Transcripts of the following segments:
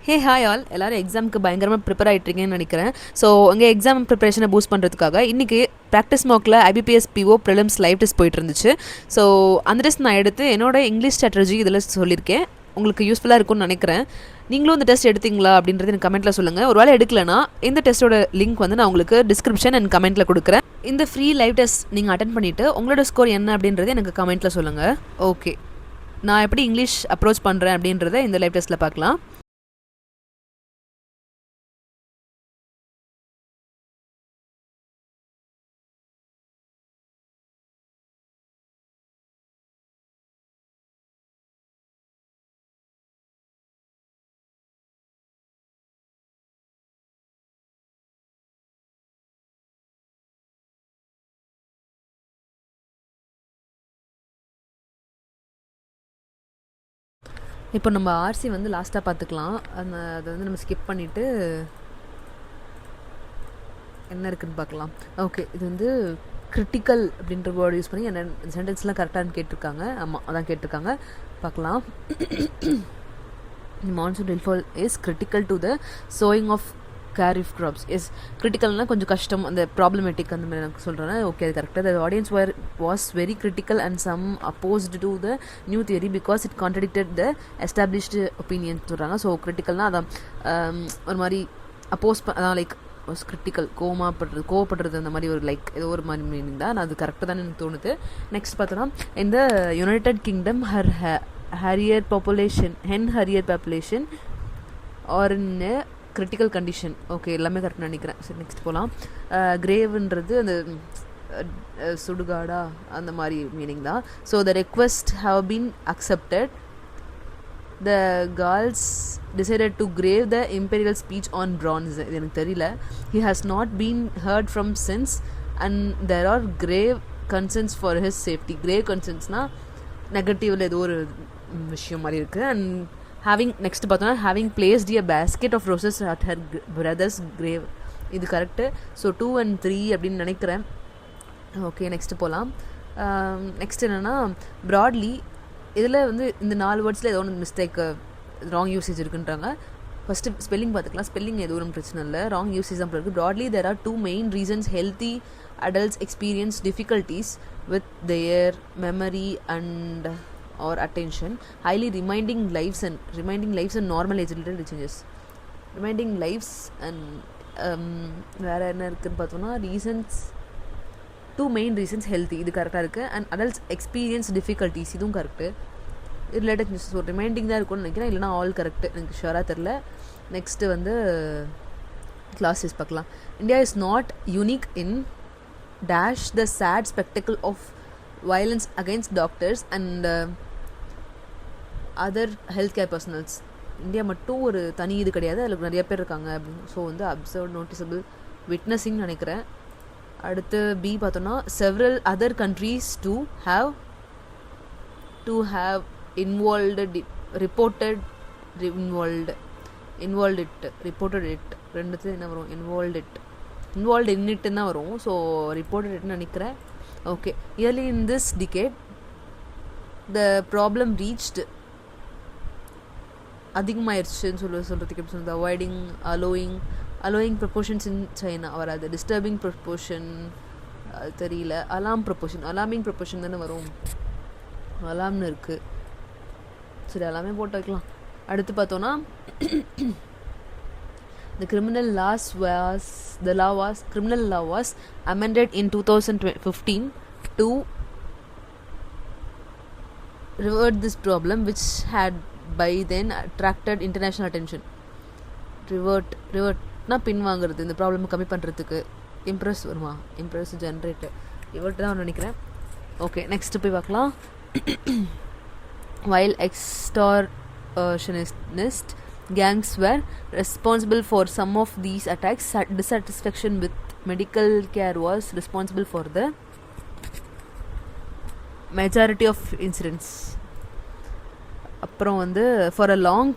Hey hi all எல்லோரும் எக்ஸாமுக்கு பயங்கரமாக ப்ரிப்பேர் ஆகிட்ருக்கீங்கன்னு நினைக்கிறேன். ஸோ உங்கள் எக்ஸாம் ப்ரிப்பரேஷனை பூஸ்ட் பண்ணுறதுக்காக இன்றைக்கி ப்ராக்டிஸ் மார்க்கில் IBPS PO Prelims live test போயிட்டு இருந்துச்சு. ஸோ அந்த டெஸ்ட் நான் எடுத்து என்னோட இங்கிலீஷ் ஸ்ட்ராட்டஜி இதில் சொல்லியிருக்கேன். உங்களுக்கு யூஸ்ஃபுல்லாக இருக்கும்னு நினைக்கிறேன். நீங்களும் இந்த டெஸ்ட் எடுத்தீங்களா அப்படின்றது எனக்கு கமெண்ட்டில் சொல்லுங்கள். ஒரு வேளை எடுக்கலைன்னா இந்த டெஸ்ட்டோட லிங்க் வந்து நான் உங்களுக்கு டிஸ்கிரிப்ஷன் அண்ட் கமெண்ட்டில் கொடுக்குறேன். இந்த ஃப்ரீ லைவ் டெஸ்ட் நீங்கள் அட்டன் பண்ணிவிட்டு உங்களோட ஸ்கோர் என்ன அப்படின்றது எனக்கு கமெண்ட்டில் சொல்லுங்கள். ஓகே, நான் எப்படி இங்கிலீஷ் அப்ரோச் பண்ணுறேன் அப்படின்றத இந்த லைவ் டெஸ்ட்டில் பார்க்கலாம். இப்போ நம்ம ஆர்சி வந்து லாஸ்ட்டாக பார்த்துக்கலாம். அதை வந்து நம்ம ஸ்கிப் பண்ணிவிட்டு என்ன இருக்குதுன்னு பார்க்கலாம். ஓகே, இது வந்து கிரிட்டிக்கல் அப்படின்ற வேர்டு யூஸ் பண்ணி என்ன சென்டென்ஸ்லாம் கரெக்டானு கேட்டிருக்காங்க. ஆமாம், அதான் கேட்டிருக்காங்க. பார்க்கலாம். Monsoon rainfall is critical to the sowing of kharif crops. Yes, கிரிட்டிக்கல்னால் கொஞ்சம் கஷ்டம், அந்த ப்ராப்ளமேட்டிக் அந்த மாதிரி எனக்கு சொல்கிறேன். ஓகே, அது கரெக்டாக. The audience was very critical and some opposed to the new theory because it contradicted the established opinion சொல்கிறாங்க. ஸோ கிரிட்டிக்கல்னால் அதான் ஒரு மாதிரி அப்போஸ் அதான் லைக் வாஸ் கிரிட்டிக்கல், கோவப்படுறது அந்த மாதிரி ஒரு லைக் ஏதோ ஒரு மாதிரி மீனிங் தான். அது கரெக்டாக தான் எனக்கு தோணுது. நெக்ஸ்ட் பார்த்தோன்னா, இந்த United Kingdom harrier population are in critical condition. Okay, எல்லாமே கரெக்டாக நினைக்கிறேன். சரி, நெக்ஸ்ட் போகலாம். கிரேவ்ன்றது அந்த சுடுகாடா அந்த மாதிரி மீனிங் தான். So the request have been accepted. The girls decided to grave the imperial speech on bronze. இது எனக்கு தெரியல. He has not been heard from since and there are grave concerns for his safety. grave concernsனா நெகட்டிவ்ல ஏதோ ஒரு விஷயம் மாதிரி இருக்குது. And having next பார்த்தோன்னா, having placed a basket of roses at her brother's grave. இது கரெக்டு. ஸோ 2 and 3 அப்படின்னு நினைக்கிறேன். Okay, next போகலாம். நெக்ஸ்ட் என்னென்னா, ப்ராட்லி இதில் வந்து இந்த 4 வேர்ட்ஸில் ஏதோ ஒன்று மிஸ்டேக், ராங் யூசேஜ் இருக்குன்றாங்க. ஃபஸ்ட்டு ஸ்பெல்லிங் பார்த்துக்கலாம். ஸ்பெல்லிங் எதுவும் ஒன்றும் பிரச்சனை இல்லை, ராங் யூசேஜ் தான் இருக்குது. Broadly there are 2 main reasons healthy adults experience difficulties with their memory and or attention. Highly reminding lives and normal age related changes. Reminding lives and வேறு என்ன இருக்குதுன்னு பார்த்தோன்னா, ரீசன்ஸ் 2 main reasons healthy, இது கரெக்டாக இருக்குது. And adults experience difficulties, இதுவும் correct. Related news. So reminding தான் இருக்கும்னு நினைக்கிறேன், இல்லைனா ஆல் கரெக்டு, எனக்கு ஷுவராக தெரில. நெக்ஸ்ட்டு வந்து கிளாஸஸ் பார்க்கலாம். India is not unique in dash the sad spectacle of violence against doctors and other health care personnels. India மட்டும் ஒரு தனி இது கிடையாது, அதில் நிறைய பேர் இருக்காங்க அப்படின்னு. ஸோ வந்து அப்சர்வ், நோட்டிசபிள், விட்னஸிங் நினைக்கிறேன். அடுத்து பி பார்த்தோன்னா, several other countries to have involved reported it ரெண்டுத்து என்ன வரும்? involved in it தான் வரும். ஸோ reported it நினைக்கிறேன். Okay, early in this decade the problem reached அதிகமாகிடுச்சுன்னு சொல்கிறதுக்கு எப்படி சொல்லுது? allowing proportions in China வராது. disturbing proportion அது தெரியல. alarming proportion தானே வரும். அலாம்னு இருக்குது. சரி, எல்லாமே போட்டு வைக்கலாம். அடுத்து பார்த்தோன்னா, criminal law was amended in 2015 to revert this problem which had by then attracted international attention. ரிவர்ட்னா பின்வாங்கிறது, இந்த ப்ராப்ளம் கம்மி பண்ணுறதுக்கு. இம்ப்ரெஸ் வருமா? இம்ப்ரெஸ் ஜென்ரேட்டர் ரிவர்ட் தான் நினைக்கிறேன். ஓகே, நெக்ஸ்ட்டு போய் பார்க்கலாம். While extortionist gangs were responsible for some of these attacks, dissatisfaction with medical care was responsible for the majority of incidents. அப்புறம் வந்து for a long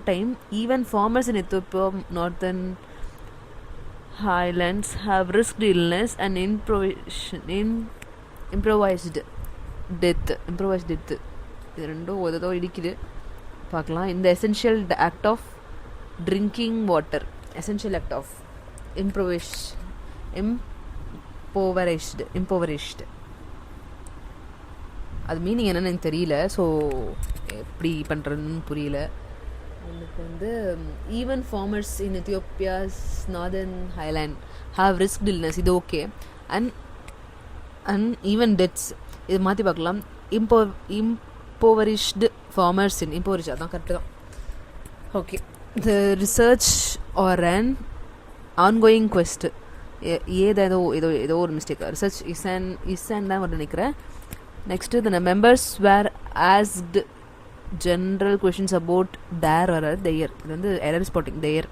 time even farmers in Ethiopia northern highlands have risked illness and improvised death. இது ரெண்டும் ஏதோ இடிக்குது பார்க்கலாம். இந்த essential act of drinking water, essential act of impoverished அது meaning என்னன்னு எனக்கு தெரியல. ஸோ எப்படி பண்ணுறதுன்னு புரியல எனக்கு வந்து. Even farmers in Ethiopia's northern highland have risk illness, இது ஓகே. அண்ட் ஈவன் டெத்ஸ், இது மாற்றி பார்க்கலாம். இம்போவரிஷ்டு ஃபார்மர்ஸ் இன் இம்போவரிஷ், அதான் கரெக்டு தான். Okay, the research R an ongoing quest, ஏதோ ஒரு மிஸ்டேக். ரிசர்ச் இஸ்ஸன் தான் நினைக்கிறேன். Next the members were asked general questions about their or their, இது வந்து எரர் ஸ்பாட்டிங் their.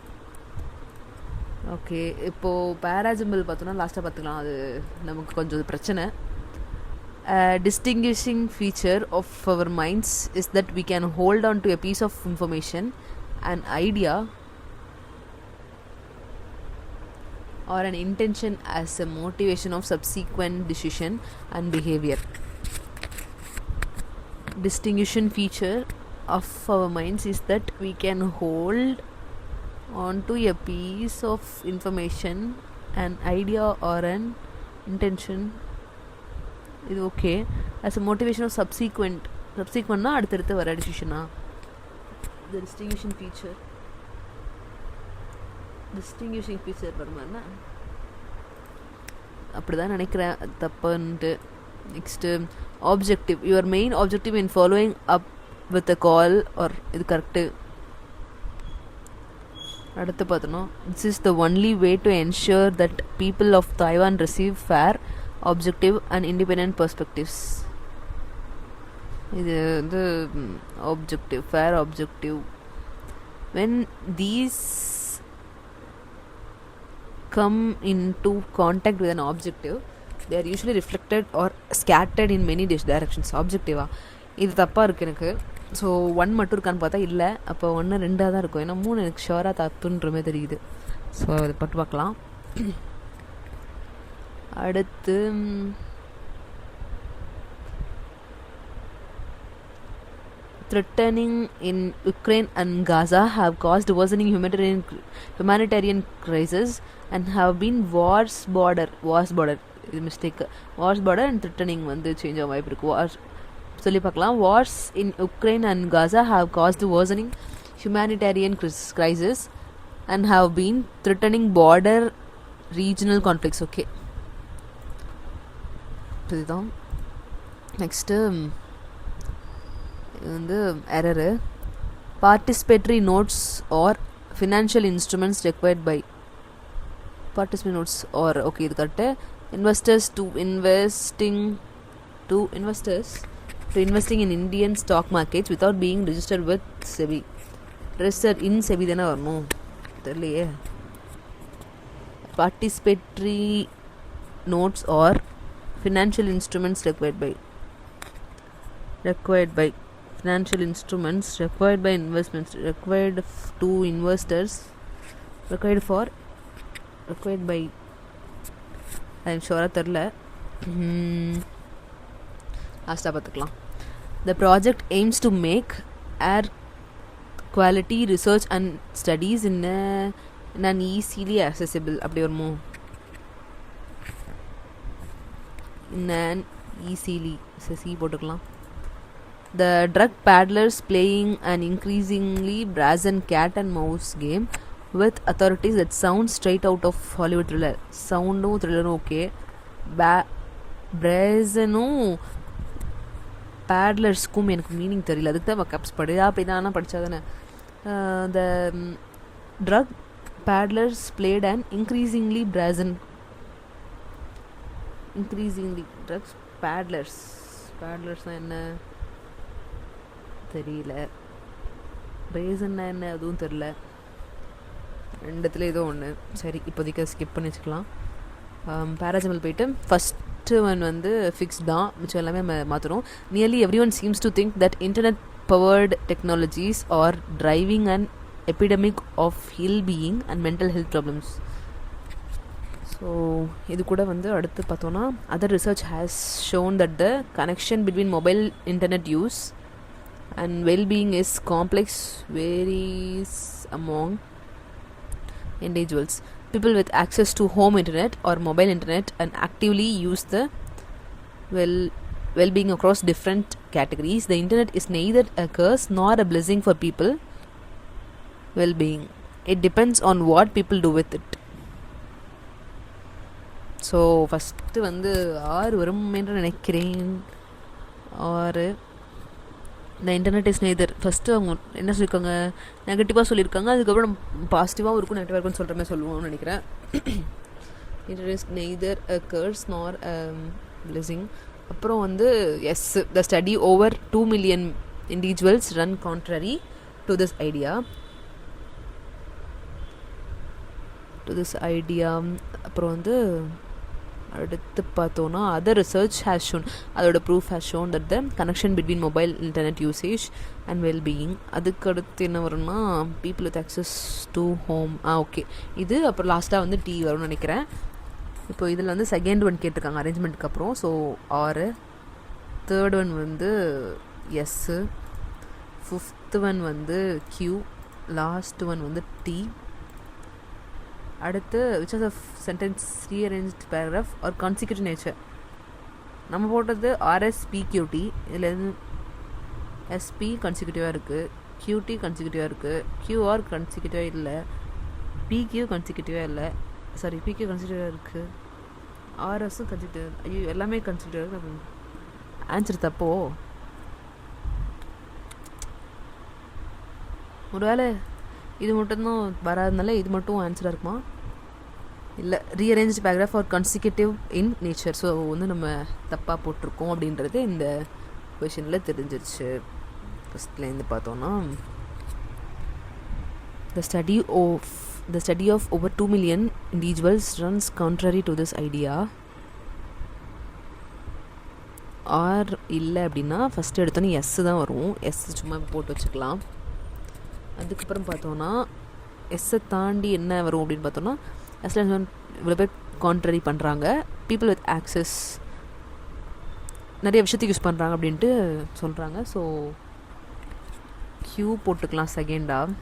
ஓகே, இப்போது பேராஜிம்பிள் பார்த்தோன்னா லாஸ்ட்டாக பார்த்துக்கலாம், அது நமக்கு கொஞ்சம் பிரச்சனை. Distinguishing feature of our minds is that we can hold on to a piece of information, an idea or an intention as a motivation of subsequent decision and behavior. Distinguishing feature of our minds is that we can hold on to a piece of information, an idea or an intention, இது okay, as a motivation of subsequentனா அடுத்தடுத்து வர டிசிஷனா. the distinguishing feature வருமானா அப்படிதான் நினைக்கிறேன், தப்புன்ட்டு. Next objective, your main objective in following up with a call, or இது கரெக்டு. அடுத்து பார்த்தோன்னா, this is the only way to ensure that people of Taiwan receive fair, objective and independent perspectives. இது வந்து objective, fair objective. When these come into contact with an objective, they are usually reflected or scattered in many directions. ஆப்ஜெக்டிவா இது தப்பாக இருக்குது எனக்கு. So 1 மட்டும் இருக்கான்னு பார்த்தா இல்லை, அப்போ 1 2 தான் இருக்கும். ஏன்னா 3 எனக்கு ஷோராக தப்புன்றமே தெரியுது. ஸோ அது பட்டு பார்க்கலாம். அடுத்து threatening in Ukraine and Gaza have caused worsening humanitarian crisis and have been wars border இது mistake. Wars border and threatening வந்து சேஞ்ச் ஆக வாய்ப்பு இருக்குது. வார்ஸ் சொல்லி பார்க்கலாம். Wars in Ukraine and Gaza have cast worsening humanitarian crisis and have been threatening border regional conflicts. Okay, இதுதான். Next இது வந்து error. Participatory notes are financial instruments required by participant notes or okay இது correct. investors to investing in Indian stock markets without being registered with SEBI. registered in SEBI தானே வரணும், தெரியலையே. participatory notes or financial instruments required by financial instruments required by investments required to investors required by I am ஷோராக தெரில, லாஸ்ட்டாக பார்த்துக்கலாம். The project aims to make air quality research and studies in an easily accessible, அப்படி வருமோ, in an easily போட்டுக்கலாம். The drug peddlers playing an increasingly brazen cat and mouse game with authorities that sound straight out of Hollywood thriller. சவுண்டும் த்ரில்லரும் okay. brazen-ம் பேட்லர்ஸ்க்கும் எனக்கு meaning தெரியல, அதுக்கு தான் cups படிதா அப்படி தான் படித்தா தானே. the drug peddlers played an increasingly brazen drugs peddlers தான் என்ன தெரியல. brazen-னா என்ன அதுவும் தெரியல, ரெண்டுத்துல ஏதோ ஒன்று. சரி, இப்போதைக்கு ஸ்கிப் பண்ணி வச்சுக்கலாம். பேராஜிமல் போயிட்டு ஃபஸ்ட்டு ஒன் வந்து ஃபிக்ஸ் தான், மிச்சம் எல்லாமே நம்ம மாற்றுறோம். Nearly every one seems to think that internet powered technologies are driving and epidemic of ill being and mental health problems. So இது கூட வந்து அடுத்து பார்த்தோன்னா, other research has shown that the connection between mobile internet use and well-being is complex, varies among individuals. People with access to home internet or mobile internet and actively use the well well-being across different categories. The internet is neither a curse nor a blessing for people well-being. It depends on what people do with it. So first வந்து ஆறு வரும் என்று நினைக்கிறேன். ஆறு இந்த internet is neither. First அவங்க என்ன சொல்லியிருக்காங்க, நெகட்டிவாக சொல்லியிருக்காங்க. அதுக்கப்புறம் பாசிட்டிவாகவும் இருக்கும் நெகட்டிவாக இருக்கும்னு சொல்கிற மாதிரி சொல்லுவோம்னு நினைக்கிறேன். Internet is neither a curse nor blessing. அப்புறம் வந்து yes, the study over 2 million individuals run contrary to this idea. அப்புறம் வந்து அடுத்து பார்த்தோன்னா அதர் ரிசர்ச் ஹேஸ் ஷோன், அதோட proof has shown that the connection between mobile internet usage and wellbeing. அதுக்கு அடுத்து என்ன வரும்னா people with access to home. Okay, இது அப்புறம் லாஸ்ட்டாக வந்து டி வரும்னு நினைக்கிறேன். இப்போ இதில் வந்து செகண்ட் ஒன் கேட்டிருக்காங்க அரேஞ்ச்மெண்ட்டுக்கு அப்புறம். ஸோ ஆறு. தேர்ட் ஒன் வந்து எஸ்ஸு. ஃபிஃப்த் ஒன் வந்து கியூ. லாஸ்ட் ஒன் வந்து டி. அடுத்து which of sentence rearranged paragraph are consecutive nature. நம்ம போட்டது RSPQT. இதில் எஸ்பி கான்சிக்யூட்டிவாக இருக்குது, QT கான்சிக்யூட்டிவாக இருக்குது, QR கான்சிக்யூட்டிவாக இல்லை, PQ கான்சிக்யூட்டிவாக இல்லை, சாரி PQ கான்சிக்யூட்டிவாக இருக்குது, RSும் கான்சிக்யூட்டிவ். ஐயோ, எல்லாமே கான்சிக்யூட்டிவாக இருக்குது. ஆன்சர் தப்போ? ஒரு வேளை இது மட்டும்தான் வராதனால இது மட்டும் ஆன்சராக இருக்குமா? இல்லை, rearrange paragraph are consecutive in nature. So வந்து நம்ம தப்பாக போட்டிருக்கோம் அப்படின்றது இந்த கொஷனில் தெரிஞ்சிருச்சு. ஃபஸ்ட்லேருந்து பார்த்தோன்னா the study of over 2 million individuals runs contrary to this idea. Or இல்லை அப்படின்னா ஃபஸ்ட்டு எடுத்தோன்னே எஸ் தான் வரும். எஸ் சும்மா போட்டு வச்சுக்கலாம். அதுக்கப்புறம் பார்த்தோன்னா எஸ்ஸை தாண்டி என்ன வரும் அப்படின்னு பார்த்தோன்னா எஸ்ல இவ்வளோ பேர் கான்ட்ரரி பண்ணுறாங்க, பீப்புள் வித் ஆக்சஸ் நிறைய விஷயத்துக்கு யூஸ் பண்ணுறாங்க அப்படின்ட்டு சொல்கிறாங்க. ஸோ கியூ போட்டுக்கலாம் செகண்டாக.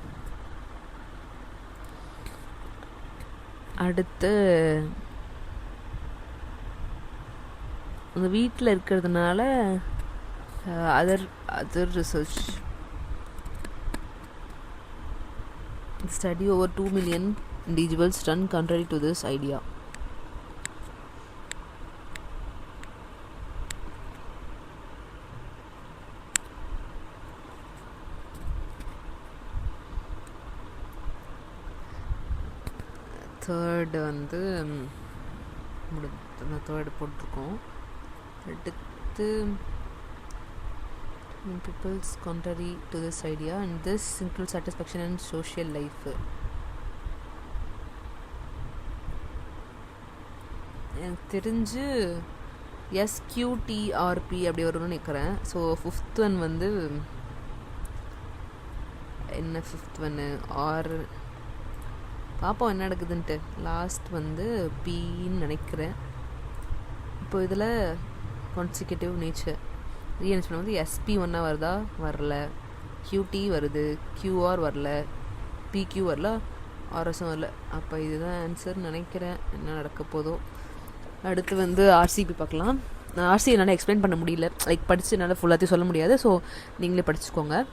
அடுத்து அந்த வீட்டில் இருக்கிறதுனால other research study over 2 million individuals run contrary to this idea. Third வந்து தேர்டு போட்டிருக்கோம். அடுத்து people's contrary to this idea and this includes satisfaction in social life. எனக்கு தெரிஞ்சு SQTRP அப்படி வரும்னு நினைக்கிறேன். ஸோ ஃபிஃப்த் ஒன் வந்து என்ன, ஃபிஃப்த் ஒன்று ஆர் பார்ப்போம் என்ன நடக்குதுன்ட்டு. லாஸ்ட் வந்து பின்னு நினைக்கிறேன். இப்போ இதில் கான்சிக்யூட்டிவ் நேச்சர் ரீஅரேஞ்ச்மெண்ட் வந்து SP ஒன்றா வருதா, வரல. QT வருது, QR வரல, PQ வரல, RSும் வரல. அப்போ இதுதான் ஆன்சர் நினைக்கிறேன். என்ன நடக்க போதோ. அடுத்து வந்து RCP பார்க்கலாம். RC என்னால் எக்ஸ்பிளைன் பண்ண முடியல, லைக் படித்து என்னால் ஃபுல்லாத்தையும் சொல்ல முடியாது. ஸோ நீங்களே படிச்சுக்கோங்க.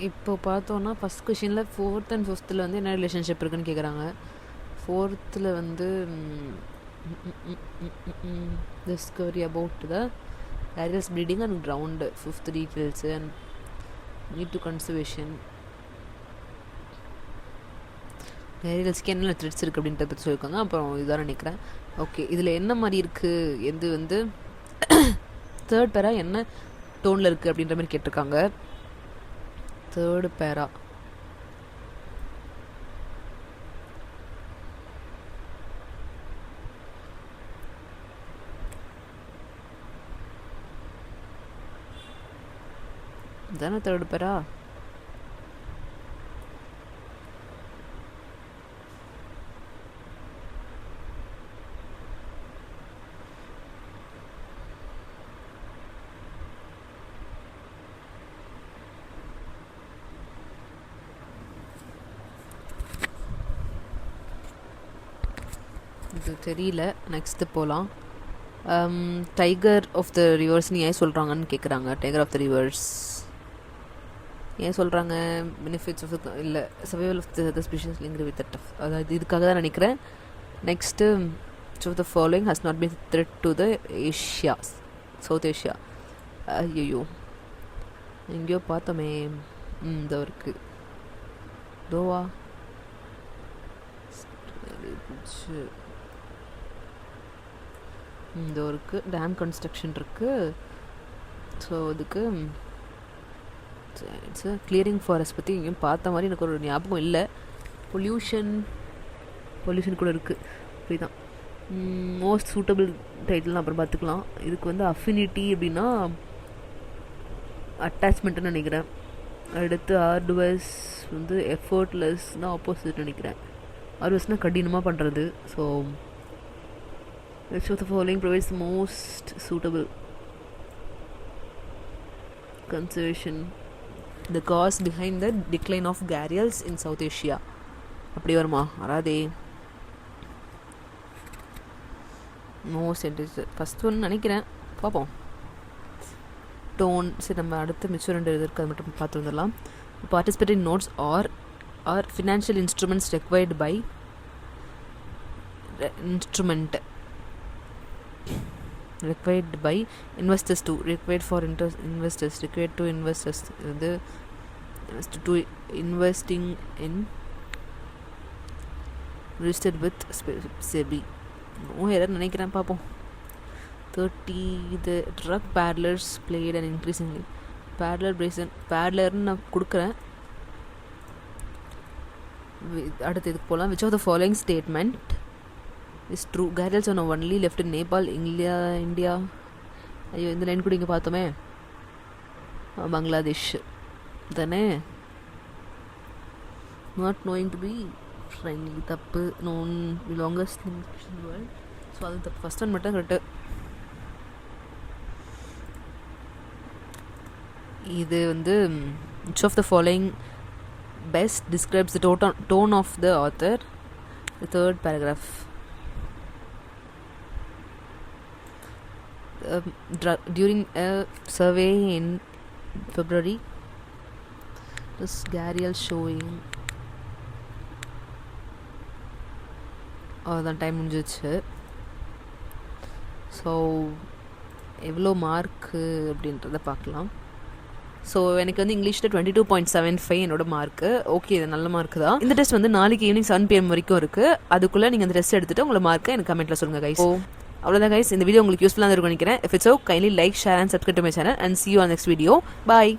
இப்போ பார்த்தோன்னா ஃபஸ்ட் கொஷினில் 4th and 5th வந்து என்ன ரிலேஷன்ஷிப் இருக்குன்னு கேட்குறாங்க. 4th வந்து discovery about the areas breeding and ground. 5th details and need to conservation. ஏரியல்ஸ்க்கு என்னென்ன த்ரெட்ஸ் இருக்குது அப்படின்றத பற்றி சொல்லியிருக்காங்க. அப்புறம் இதான் நினைக்கிறேன். ஓகே, இதில் என்ன மாதிரி இருக்குது, எது வந்து 3rd பேரா என்ன டோனில் இருக்குது அப்படின்ற மாதிரி கேட்டிருக்காங்க. 3rd பேரா தானே 3rd பேரா. இது தெரியல. நெக்ஸ்ட்டு போகலாம். டைகர் ஆஃப் த ரிவர்ஸ்னு ஏன் சொல்கிறாங்கன்னு கேட்குறாங்க. டைகர் ஆஃப் த ரிவர்ஸ் ஏன் சொல்கிறாங்க? பெனிஃபிட்ஸ் ஆஃப் இல்லை survival of the species link with tough, அதாவது இதுக்காக தான் நினைக்கிறேன். Next of the following has not been threat to the Asia, South Asia. ஐயோ எங்கேயோ பார்த்தோமே. இதோ இருக்குது, தோவா இதோ இருக்குது. டேம் கன்ஸ்ட்ரக்ஷன் இருக்குது. ஸோ இதுக்கு இட்ஸ் கிளியரிங் ஃபாரஸ்ட் பற்றி எங்கேயும் பார்த்த மாதிரி எனக்கு ஒரு ஞாபகம் இல்லை. பொல்யூஷன் கூட இருக்குது. இப்படி தான் மோஸ்ட் சூட்டபிள் டைட்டில்னு அப்புறம் பார்த்துக்கலாம். இதுக்கு வந்து அஃபினிட்டி அப்படின்னா அட்டாச்மெண்ட்டுன்னு நினைக்கிறேன். அடுத்து ஆர்டுவஸ் வந்து எஃபர்ட்லெஸ்னால் ஆப்போசிட் நினைக்கிறேன். ஆர்டுவஸ்னால் கடினமாக பண்ணுறது. So which of the following provides the most suitable conservation? The cause behind the decline of gharials in South Asia. அப்படி வருமா? அராதே மோஸ்ட் சென்டென்ஸ் ஃபஸ்ட் ஒன்று நினைக்கிறேன். பார்ப்போம். டோன் சரி, நம்ம அடுத்து மிச்சம் 2 இருக்குது, அது மட்டும் பார்த்து வந்துடலாம். Participating notes are financial instruments required by instrument required by investors to required for investors required to investors வந்து to investing in registered with SBI நினைக்கிறேன். பார்ப்போம். 30 the drug paddlers played an increasingly paddlerன்னு நான் கொடுக்குறேன். அடுத்து இதுக்கு போகலாம். which of the following statement is true? Gharials are now only left in Nepal, India. ஐயோ இந்த லைன் கூட இங்கே பார்த்தோமே. பங்களாதேஷ் தானே. Not knowing to be friendly தப்பு. Known longest world. ஸோ அது தப்பு. ஃபஸ்ட் ஒன் மட்டும் கரெக்டு. இது வந்து which of the following best describes the tone of the author? The 3rd paragraph. During a survey in February, this gharial showing that time முடிஞ்சிச்சு. So எவ்வளோ mark அப்படின்றத பார்க்கலாம். So எனக்கு வந்து இங்கிலீஷில் 22.75 என்னோட மார்க்கு. ஓகே, இது நல்ல மார்க்கு தான். இந்த டெஸ்ட் வந்து நாளைக்கு ஈவினிங் 7 PM வரைக்கும் இருக்குது. அதுக்குள்ளே நீங்கள் அந்த டெஸ்ட் எடுத்துகிட்டு உங்களை மார்க்கை எனக்கு கமெண்ட்டில் சொல்லுங்கள் கைஸ். அவ்வளோதான் கைஸ், இந்த வீடியோ உங்களுக்கு யூஸ்ஃபுல்லாக இருக்கும்னு நினைக்கிறேன். If it's so, kindly like, share and subscribe to my channel and see you on next video. Bye.